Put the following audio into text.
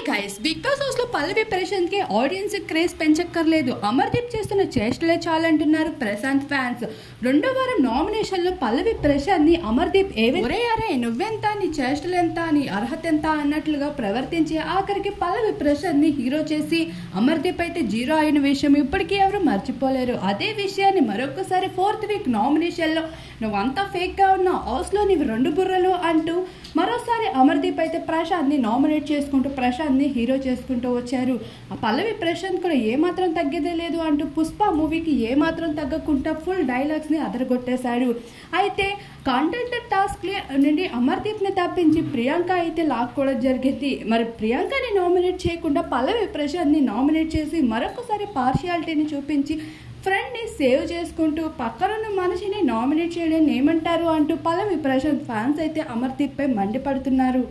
Guys big boss house లో పల్లవి ప్రశాంత్ కి audience craze పెంచక్కర్లేదు. Amardeep చేస్తున్న చేష్టలే చాలంటున్నారు ప్రశాంత్ ఫ్యాన్స్. రెండో వారం నామినేషన్ లో పల్లవి ప్రశాంత్ ని అమర్దీప్ అరే నువ్వెంత, నీ చేష్టలు ఎంత, నీ అర్హత ఎంత అన్నట్లుగా ప్రవర్తించి ఆఖరికి పల్లవి ప్రశాంత్ ని హీరో చేసి అమర్దీప్ అయితే జీరో అయిన విషయం ఇప్పటికీ ఎవరు మర్చిపోలేరు. అదే విషయాన్ని మరొకసారి 4th వీక్ నామినేషన్ లో నువ్వంతా ఫేక్ గా ఉన్నావు, హౌస్ లో నీవు 2 బుర్రలు అంటూ మరోసారి అమర్దీప్ అయితే ప్రశాంత్ ని నామినేట్ చేసుకుంటూ ప్రశాంత్ ని హీరో చేసుకుంటూ వచ్చారు. ఆ పల్లవి ప్రశాంత్ కూడా ఏమాత్రం తగ్గేదే లేదు అంటూ పుష్ప మూవీకి ఏమాత్రం తగ్గకుండా ఫుల్ డైలాగ్స్ ని అదరగొట్టేశాడు. అయితే కంటెంటెడ్ టాస్క్ నుండి అమర్దీప్ ని తప్పించి ప్రియాంక అయితే లాక్కోవడం జరిగింది. మరి ప్రియాంకని నామినేట్ చేయకుండా పల్లవి ప్రశాంత్ ని నామినేట్ చేసి మరొకసారి పార్షియాలిటీని చూపించి ఫ్రెండ్ ని సేవ్ చేసుకుంటూ పక్కనున్న మనిషిని నామినేట్ చేయడం ఏమంటారు అంటూ పల్లవి ప్రశాంత్ ఫ్యాన్స్ అయితే అమర్దీప్ పై మండిపడుతున్నారు.